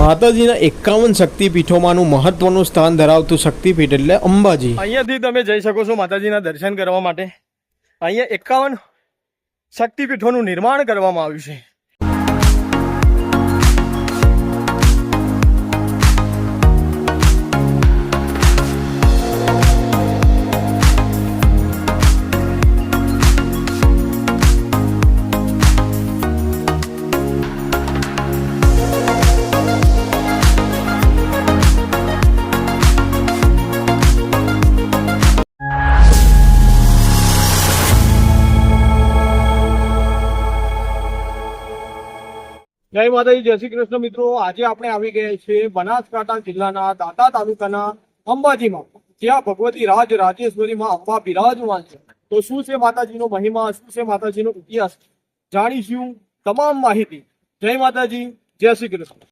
માતાજીના 51 શક્તિપીઠોમાંનું મહત્વનું સ્થાન ધરાવતું શક્તિપીઠ એટલે અંબાજી। અહીંયાથી તમે જઈ શકો છો માતાજીના દર્શન કરવા માટે। અહીંયા 51 શક્તિપીઠોનું નિર્માણ કરવામાં આવ્યું છે। જય માતાજી, જય શ્રી કૃષ્ણ મિત્રો। આજે આપણે આવી ગયા છીએ બનાસકાંઠા જિલ્લાના દાંતા તાલુકાના અંબાજીમાં, જ્યાં ભગવતી રાજ રાજેશ્વરીમાં અંબા બિરાજમાન છે। તો શું છે માતાજીનો મહિમા, શું છે માતાજીનો ઇતિહાસ, જાણીશું તમામ માહિતી। જય માતાજી, જય શ્રી કૃષ્ણ।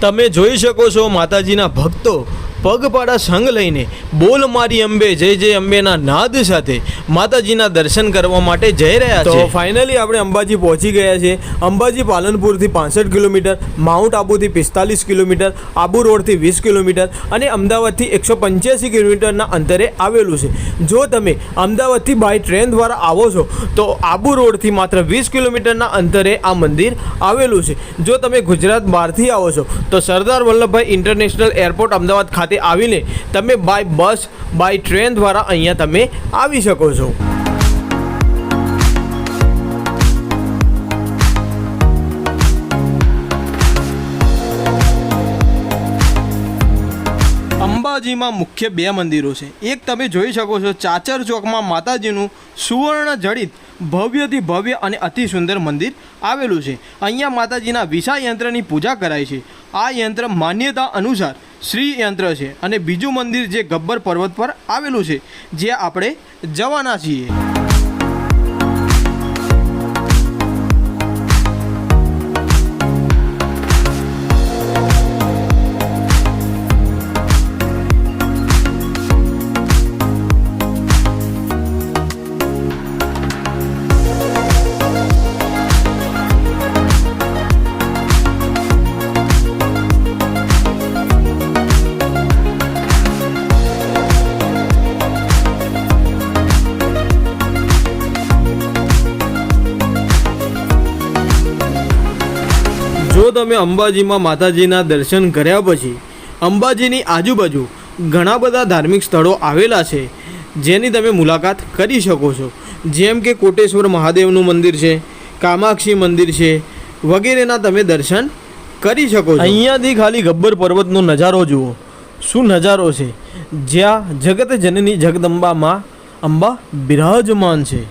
તમે જોઈ શકો છો માતાજીના ભક્તો પગપાળા સંગ લઈને બોલ મારી અંબે જય જય અંબેના નાદ સાથે માતાજીના દર્શન કરવા માટે જઈ રહ્યા છે। તો ફાઇનલી આપણે અંબાજી પહોંચી ગયા છે। અંબાજી પાલનપુરથી 65 કિલોમીટર, માઉન્ટ આબુથી 45 કિલોમીટર, આબુ રોડથી 20 કિલોમીટર અને અમદાવાદથી 185 કિલોમીટરના અંતરે આવેલું છે। જો તમે અમદાવાદથી બાય ટ્રેન દ્વારા આવો છો તો આબુ રોડથી માત્ર 20 કિલોમીટરના અંતરે આ મંદિર આવેલું છે। જો તમે ગુજરાત બહારથી આવો છો તો સરદાર વલ્લભભાઈ ઇન્ટરનેશનલ એરપોર્ટ અમદાવાદ ખાતે આવીને તમે બાય બસ બાય ટ્રેન દ્વારા અહીંયા તમે આવી શકો છો। અંબાજીમાં મુખ્ય 2 મંદિરો છે। એક તમે જોઈ શકો છો ચાચર ચોકમાં માતાજીનું સુવર્ણ જડિત ભવ્યથી ભવ્ય અને અતિ સુંદર મંદિર આવેલું છે। અહીંયા માતાજીના વિશા યંત્રની પૂજા કરાય છે। આ યંત્ર માન્યતા અનુસાર શ્રી યંત્ર છે। અને બીજું મંદિર જે ગબ્બર પર્વત પર આવેલું છે, જ્યાં આપણે જવાના છીએ। જો તમે અંબાજીમાં માતાજીના દર્શન કર્યા પછી અંબાજીની આજુબાજુ ઘણા બધા ધાર્મિક સ્થળો આવેલા છે, જેની તમે મુલાકાત કરી શકો છો। જેમ કે કોટેશ્વર મહાદેવનું મંદિર છે, કામાક્ષી મંદિર છે વગેરેના તમે દર્શન કરી શકો છો। અહીંયાથી ખાલી ગબ્બર પર્વતનો નજારો જુઓ, શું નજારો છે, જ્યાં જગત જનની જગદંબામાં અંબા બિરાજમાન છે।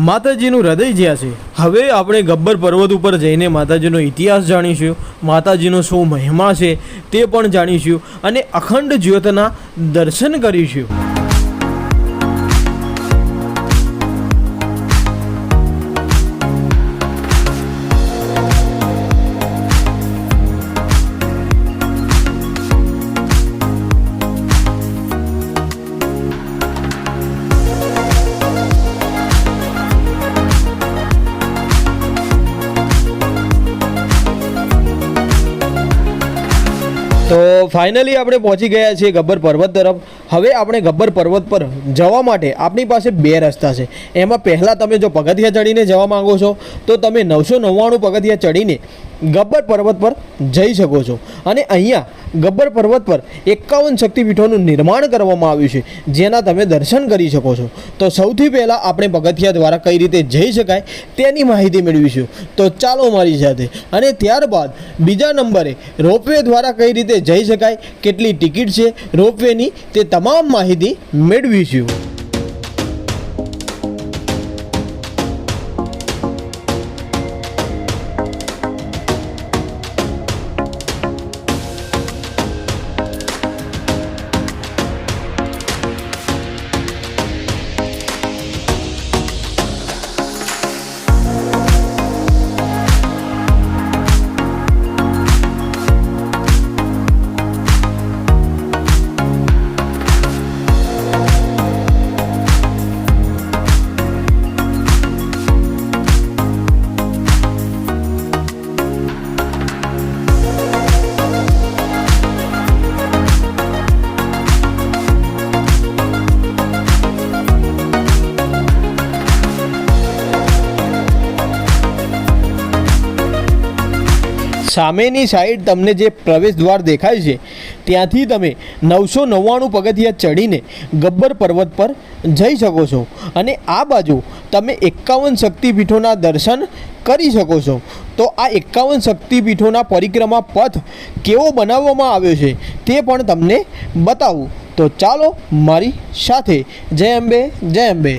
માતાજીનું હૃદય જ્યાં છે। હવે આપણે ગબ્બર પર્વત ઉપર જઈને માતાજીનો ઇતિહાસ જાણીશું, માતાજીનો શું મહિમા છે તે પણ જાણીશું અને અખંડ જ્યોતના દર્શન કરીશું। તો ફાઇનલી આપણે પહોંચી ગયા છીએ ગબ્બર પર્વત તરફ। હવે આપણે ગબ્બર પર્વત પર જવા માટે આપણી પાસે 2 રસ્તા છે। એમાં પહેલાં તમે જો પગથિયા ચડીને જવા માંગો છો તો તમે 999 પગથિયા ચડીને ગબ્બર પર્વત પર જઈ શકો છો। અને અહીંયા ગબ્બર પર્વત પર 51 શક્તિપીઠોનું નિર્માણ કરવામાં આવ્યું છે, જેના તમે દર્શન કરી શકો છો। તો સૌથી પહેલાં આપણે પગથિયા દ્વારા કઈ રીતે જઈ શકાય તેની માહિતી મેળવીશું। તો ચાલો મારી સાથે। અને ત્યારબાદ બીજા નંબરે રોપવે દ્વારા કઈ રીતે જઈ શકાય, કેટલી ટિકિટ છે રોપવેની, તે તમામ માહિતી મેળવીશું। સામેની સાઈડ તમને જે પ્રવેશ દ્વાર દેખાય છે ત્યાંથી તમે 999 પગથિયા ચડીને ગબ્બર પર્વત પર જઈ શકો છો અને આ બાજુ તમે 51 શક્તિપીઠોના દર્શન કરી શકો છો. તો આ 51 શક્તિપીઠોના પરિક્રમા પથ કેવો બનાવવામાં આવ્યો છે તે પણ તમને બતાવું. તો ચાલો મારી સાથે. જય અંબે, જય અંબે.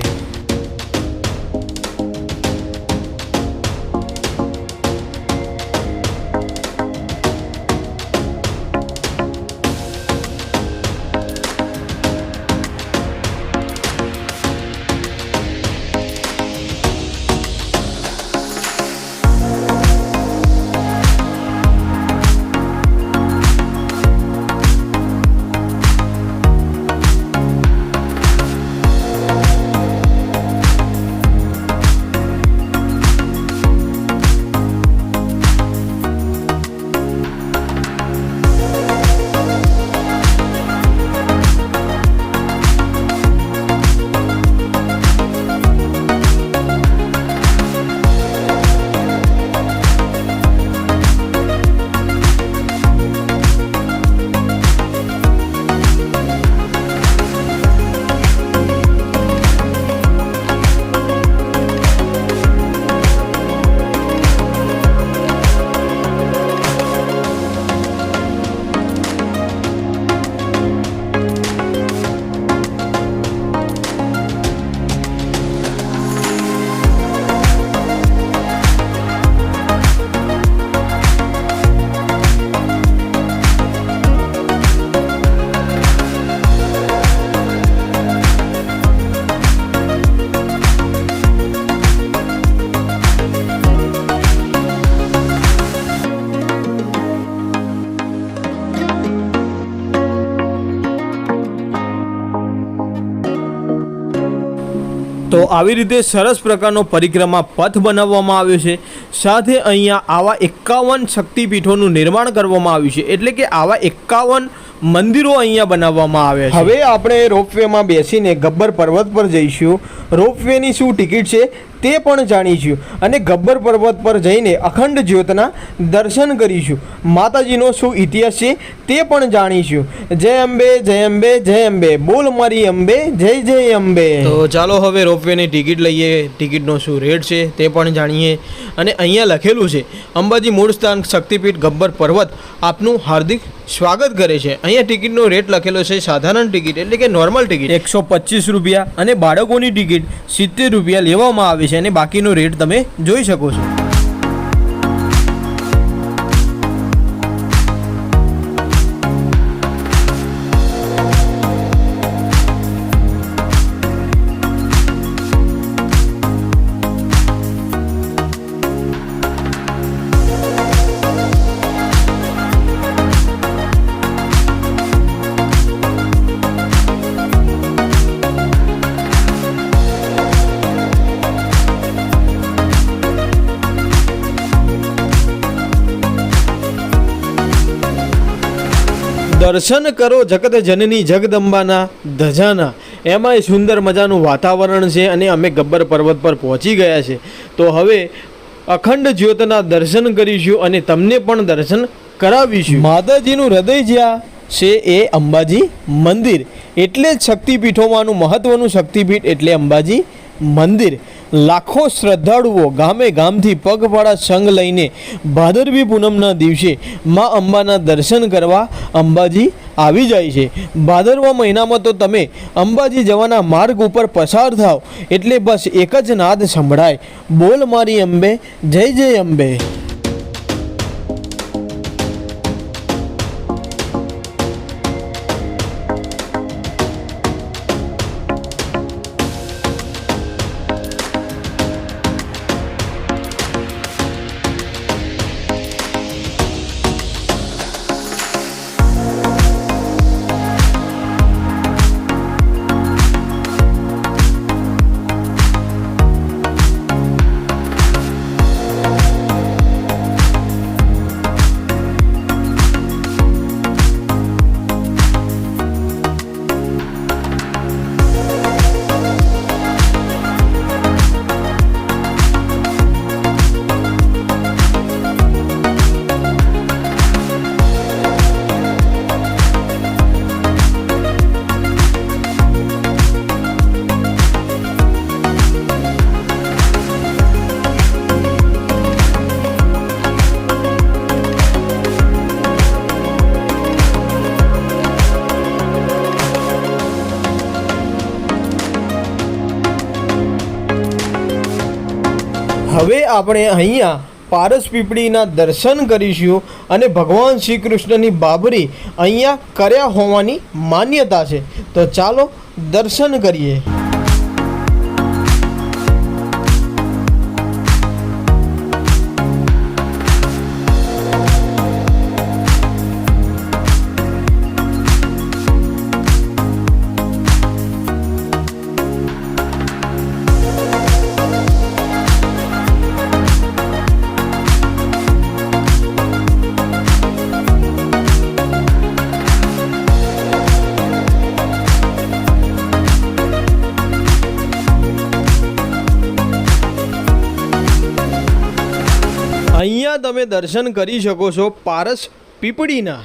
તો આવી રીતે સરસ પ્રકારનો પરિક્રમા પથ બનાવવામાં આવ્યો છે. સાથે અહીંયા આવા 51 શક્તિપીઠોનું નિર્માણ કરવામાં આવ્યું છે, એટલે કે આવા 51 મંદિરો અહીંયા બનાવવામાં આવ્યા છે. હવે આપણે રોપવેમાં બેસીને ગબ્બર પર્વત પર જઈશું. રોપવેની શું ટિકિટ છે તે પણ જાણીશું અને ગબ્બર પર્વત પર જઈને અખંડ જ્યોતના દર્શન કરીશું. માતાજીનો શું ઇતિહાસ છે તે પણ જાણીશું. જય અંબે, જય અંબે, જય અંબે. બોલ મારી અંબે, જય જય અંબે. તો ચાલો હવે રોપવેની ટિકિટ લઈએ. ટિકિટનો શું રેટ છે તે પણ જાણીએ. અને અહીંયા લખેલું છે અંબાજી મૂળ સ્થાન શક્તિપીઠ ગબ્બર પર્વત આપનું હાર્દિક સ્વાગત કરે છે. અહીંયા ટિકિટનો રેટ લખેલો છે સાધારણ ટિકિટ એટલે કે નોર્મલ ટિકિટ 125 રૂપિયા અને બાળકોની ટિકિટ 70 રૂપિયા લેવામાં આવે છે અને બાકીનો રેટ તમે જોઈ શકો છો. દર્શન કરો જગત જનની જગદંબાના ધજાના. એમાંય સુંદર મજાનું વાતાવરણ છે અને અમે ગબ્બર પર્વત પર પહોંચી ગયા છે. તો હવે અખંડ જ્યોતના દર્શન કરીશું અને તમને પણ દર્શન કરાવીશું. માતાજીનું હૃદય જ્યાં છે એ અંબાજી મંદિર, એટલે જ શક્તિપીઠોમાંનું મહત્વનું શક્તિપીઠ એટલે અંબાજી મંદિર. લાખો શ્રદ્ધાળુઓ ગામે ગામથી પગપાળા સંઘ લઈને ભાદરવી પૂનમના દિવસે મા અંબાના દર્શન કરવા અંબાજી આવી જાય છે. ભાદરવા મહિનામાં તો તમે અંબાજી જવાના માર્ગ ઉપર પસાર થાવ એટલે બસ એક જ નાદ સંભળાય, બોલ મારી અંબે, જય જય અંબે. હવે આપણે અહીંયા પારસ પીપળીના દર્શન કરીશું અને ભગવાન શ્રી કૃષ્ણની બાબરી અહીંયા કર્યા હોવાની માન્યતા છે. તો ચાલો દર્શન કરીએ. અહીંયા તમે દર્શન કરી શકો છો પારસ પીપળીના.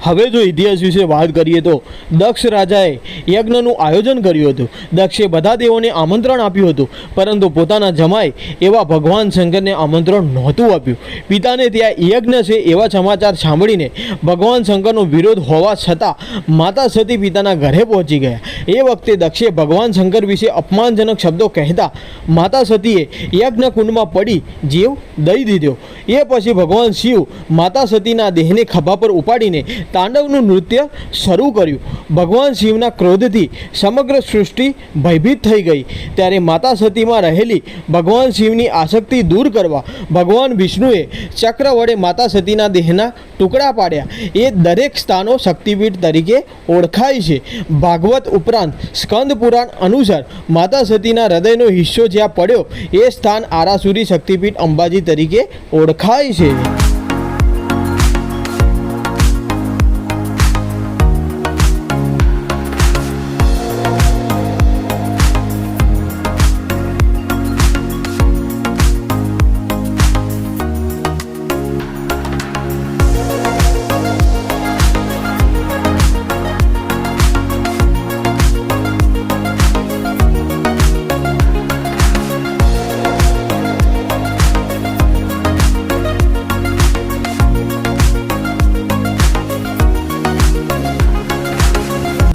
હવે જો ઇતિહાસ વિશે વાત કરીએ તો દક્ષ રાજાએ યજ્ઞનું આયોજન કર્યું હતું. દક્ષે બધા દેવોને આમંત્રણ આપ્યું હતું, પરંતુ પોતાના જમાઈ એવા ભગવાન શંકરને આમંત્રણ નહોતું આપ્યું. પિતાને ત્યાં યજ્ઞ છે એવા સમાચાર સાંભળીને ભગવાન શંકરનો વિરોધ હોવા છતાં માતા સતી પિતાના ઘરે પહોંચી ગયા. એ વખતે દક્ષે ભગવાન શંકર વિશે અપમાનજનક શબ્દો કહેતા માતા સતીએ યજ્ઞ કુંડમાં પડી જીવ દઈ દીધો. એ પછી ભગવાન શિવ માતા સતીના દેહને ખભા પર ઉપાડીને તાંડવનું નૃત્ય શરૂ કર્યું. ભગવાન શિવના ક્રોધથી સમગ્ર સૃષ્ટિ ભયભીત થઈ ગઈ. ત્યારે માતા સતીમાં રહેલી ભગવાન શિવની આસક્તિ દૂર કરવા ભગવાન વિષ્ણુએ ચક્ર વડે માતા સતીના દેહના ટુકડા પાડ્યા. એ દરેક સ્થાનો શક્તિપીઠ તરીકે ઓળખાય છે. ભાગવત ઉપરાંત સ્કંદ પુરાણ અનુસાર માતા સતીના હૃદયનો હિસ્સો જ્યાં પડ્યો એ સ્થાન આરાસુરી શક્તિપીઠ અંબાજી તરીકે ઓળખાય છે.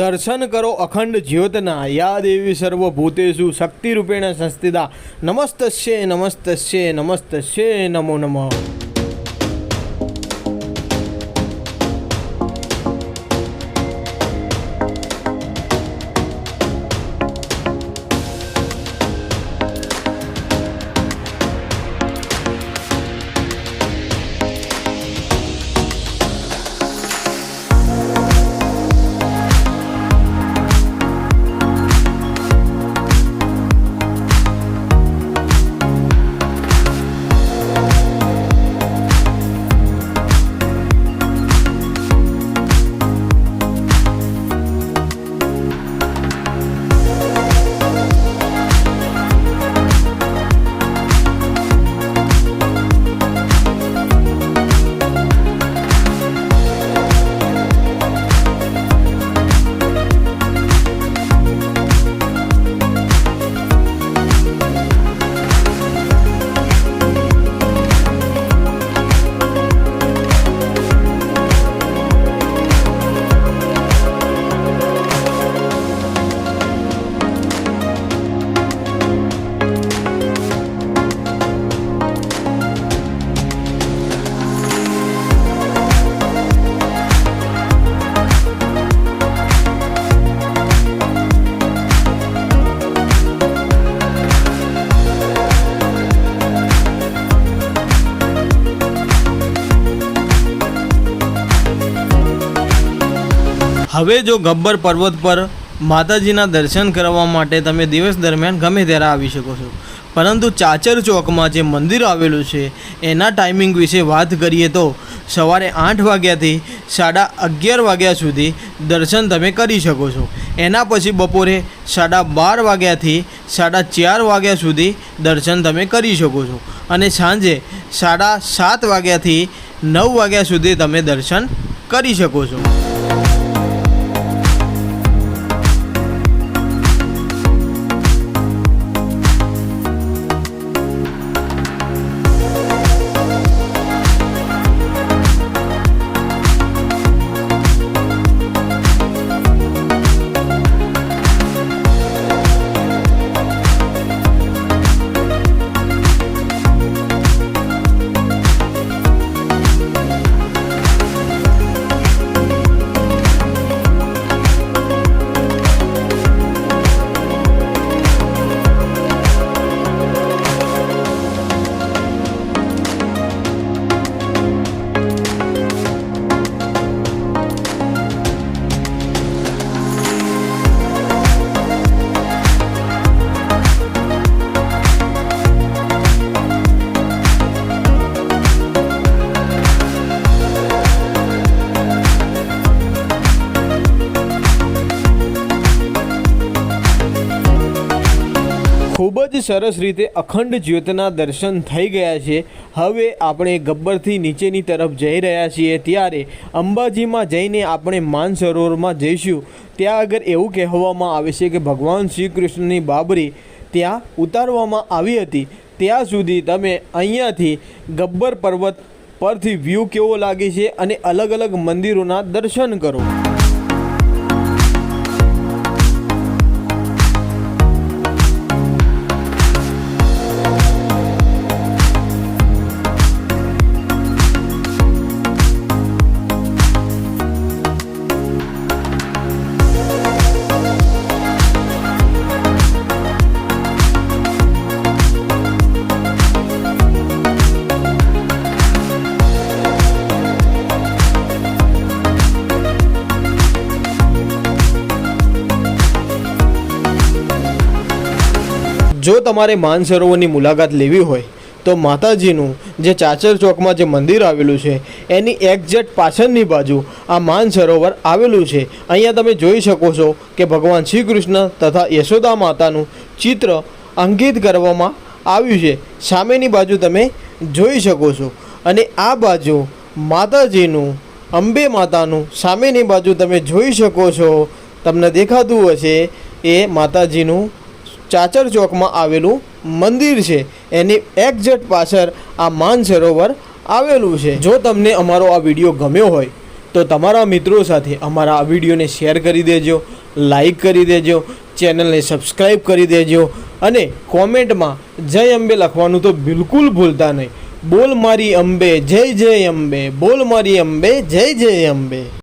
દર્શન કરો અખંડ જ્યોતના, યા દેવી સર્વભૂતેષુ શક્તિરૂપેણ સંસ્થિતા. નમસ્તસ્યે નમસ્તસ્યે નમસ્તસ્યે નમો નમઃ. હવે જો ગબ્બર પર્વત પર માતાજીના દર્શન કરવા માટે તમે દિવસ દરમિયાન ગમે ત્યારે આવી શકો છો, પરંતુ ચાચર ચોકમાં જે મંદિર આવેલું છે એના ટાઈમિંગ વિશે વાત કરીએ તો સવારે 8 વાગ્યાથી 11:30 વાગ્યા સુધી દર્શન તમે કરી શકો છો. એના પછી બપોરે 12:30 વાગ્યાથી 4:30 વાગ્યા સુધી દર્શન તમે કરી શકો છો અને સાંજે 7:30 વાગ્યાથી 9 વાગ્યા સુધી તમે દર્શન કરી શકો છો. ખૂબ જ સરસ રીતે અખંડ જ્યોતના દર્શન થઈ ગયા છે. હવે આપણે ગબ્બરથી નીચેની તરફ જઈ રહ્યા છીએ ત્યારે અંબાજીમાં જઈને આપણે માનસરોવરમાં જઈશું. ત્યાં આગળ એવું કહેવામાં આવે છે કે ભગવાન શ્રી કૃષ્ણની બાબરી ત્યાં ઉતારવામાં આવી હતી. ત્યાં સુધી તમે અહીંયાથી ગબ્બર પર્વત પરથી વ્યૂ કેવો લાગે છે અને અલગ અલગ મંદિરોના દર્શન કરો. જો તમારે માનસરોવરની મુલાકાત લેવી હોય તો માતાજીનું જે ચાચર ચોકમાં જે મંદિર આવેલું છે એની એક્ઝેક્ટ પાછળની બાજુ આ માનસરોવર આવેલું છે. અહીંયા તમે જોઈ શકો છો કે ભગવાન શ્રી કૃષ્ણ તથા યશોદા માતાનું ચિત્ર અંકિત કરવામાં આવ્યું છે. સામેની બાજુ તમે જોઈ શકો છો અને આ બાજુ માતાજીનું અંબે માતાનું સામેની બાજુ તમે જોઈ શકો છો. તમને દેખાતું હશે એ માતાજીનું ચાચર ચોકમાં આવેલું મંદિર છે. એની એક્ઝેક્ટ પાછળ આ માનસરોવર આવેલું છે. જો તમને અમારો આ વિડીયો ગમ્યો હોય તો તમારા મિત્રો સાથે અમારા આ વિડીયોને શેર કરી દેજો, લાઈક કરી દેજો, ચેનલને સબસ્ક્રાઈબ કરી દેજો અને કોમેન્ટમાં જય અંબે લખવાનું તો બિલકુલ ભૂલતા નહીં. બોલ મારી અંબે જય જય અંબે, બોલ મારી અંબે જય જય અંબે.